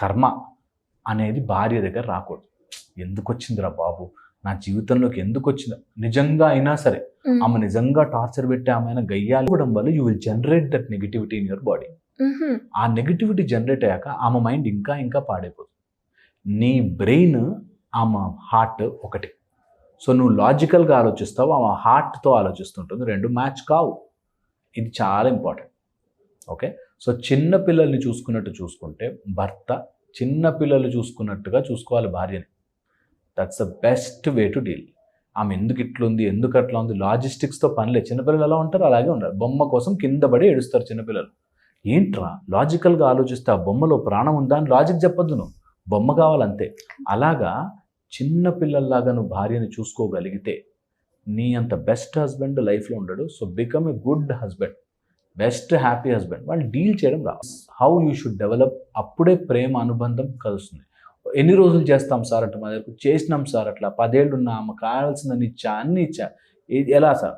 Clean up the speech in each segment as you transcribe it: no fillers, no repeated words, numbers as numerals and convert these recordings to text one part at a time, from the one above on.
కర్మ అనేది భార్య దగ్గర రాకూడదు. ఎందుకు వచ్చిందిరా బాబు, నా జీవితంలోకి ఎందుకు వచ్చింది, నిజంగా అయినా సరే ఆమె నిజంగా టార్చర్ పెట్టి ఆమె గయ్యాలి ఇవ్వడం వల్ల you will generate that negativity in your body. ఆ నెగిటివిటీ జనరేట్ అయ్యాక ఆమె మైండ్ ఇంకా ఇంకా పాడైపోతుంది. నీ బ్రెయిన్ ఆమె హార్ట్ ఒకటి. సో నువ్వు లాజికల్గా ఆలోచిస్తావు, ఆమె హార్ట్తో ఆలోచిస్తుంటుంది, రెండు మ్యాచ్ కావు. ఇది చాలా ఇంపార్టెంట్. ఓకే, సో చిన్న పిల్లల్ని చూసుకున్నట్టు చూసుకుంటే భర్త చిన్న పిల్లలు చూసుకున్నట్టుగా చూసుకోవాలి భార్యని. That's the best way to deal. ఆమె ఎందుకు ఇట్లుంది, ఎందుకు అట్లా ఉంది, లాజిస్టిక్స్తో పనిలేదు. చిన్నపిల్లలు ఎలా ఉంటారు అలాగే ఉన్నారు. బొమ్మ కోసం కింద పడి ఏడుస్తారు చిన్నపిల్లలు. ఏంట్రా లాజికల్గా ఆలోచిస్తే ఆ బొమ్మలో ప్రాణం ఉందా అని లాజిక్ చెప్పొద్దు, నువ్వు బొమ్మ కావాలంతే. అలాగా చిన్న పిల్లల్లాగా నువ్వు భార్యని చూసుకోగలిగితే నీ అంత బెస్ట్ హస్బెండ్ లైఫ్లో ఉండడు. So become a good husband, best happy husband. వాళ్ళు డీల్ చేయడం రా. How you should develop. అప్పుడే ప్రేమ అనుబంధం కలుస్తుంది. ఎన్ని రోజులు చేస్తాం సార్ అంటే మా దగ్గర చేసినాం సార్, అట్లా 10 ఏళ్ళు ఉన్నా ఆమె కావాల్సిందని ఇచ్చా, అన్ని ఇచ్చా. ఎలా సార్?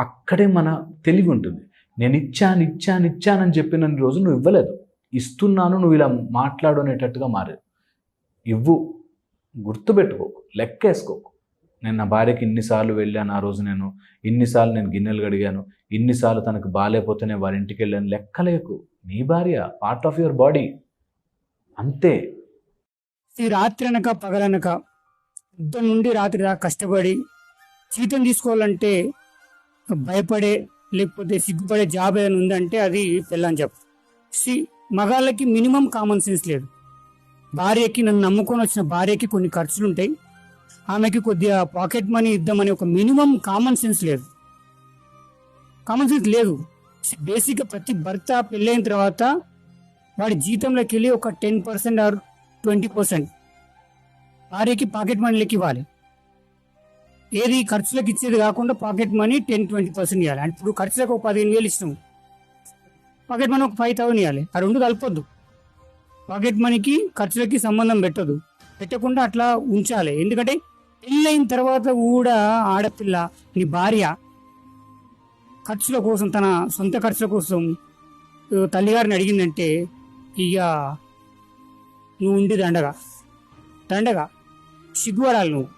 అక్కడే మన తెలివి ఉంటుంది. నేను ఇచ్చానని చెప్పిన రోజు నువ్వు ఇవ్వలేదు, ఇస్తున్నాను నువ్వు ఇలా మాట్లాడు అనేటట్టుగా మారేది. ఇవ్వు, గుర్తుపెట్టుకోకు, లెక్కేసుకోకు. నేను నా భార్యకి ఇన్నిసార్లు వెళ్ళాను, ఆ రోజు నేను ఇన్నిసార్లు నేను గిన్నెలు కడిగాను, ఇన్నిసార్లు తనకు బాగాలేకపోతే నేను వారి ఇంటికి వెళ్ళాను. లెక్కలేకు. నీ భార్య పార్ట్ ఆఫ్ యువర్ బాడీ, అంతే. ఈ రాత్రి అనక పగలనక యుద్ధం నుండి రాత్రి దాకా కష్టపడి జీతం తీసుకోవాలంటే భయపడే లేకపోతే సిగ్గుపడే జాబ్ ఏదైనా ఉందంటే అది పెళ్ళని చెప్పు. మగాళ్ళకి మినిమం కామన్ సెన్స్ లేదు. భార్యకి, నన్ను నమ్ముకొని వచ్చిన భార్యకి కొన్ని ఖర్చులు ఉంటాయి, ఆమెకి కొద్దిగా పాకెట్ మనీ ఇద్దామని ఒక మినిమం కామన్ సెన్స్ లేదు. బేసిక్గా ప్రతి భర్త పెళ్ళైన తర్వాత వాడి జీతంలోకి వెళ్ళి ఒక 10% ఆర్ 20% భార్యకి పాకెట్ మనీలకి ఇవ్వాలి. ఏది ఖర్చులకు ఇచ్చేది కాకుండా పాకెట్ మనీ 10-20% ఇవ్వాలి. అంటే ఇప్పుడు ఖర్చులకు ఒక 15,000 ఇస్తాం, పాకెట్ మనీ ఒక 5,000 ఇవ్వాలి. ఆ రెండు కలపొద్దు. పాకెట్ మనీకి ఖర్చులకి సంబంధం పెట్టకుండా అట్లా ఉంచాలి. ఎందుకంటే పెళ్ళైన తర్వాత కూడా ఆడపిల్ల, నీ భార్య ఖర్చుల కోసం, తన సొంత ఖర్చుల కోసం తల్లిగారిని అడిగిందంటే ఇక నువ్వు ఉండి దండగా సిగ్గుపడాలి నువ్వు.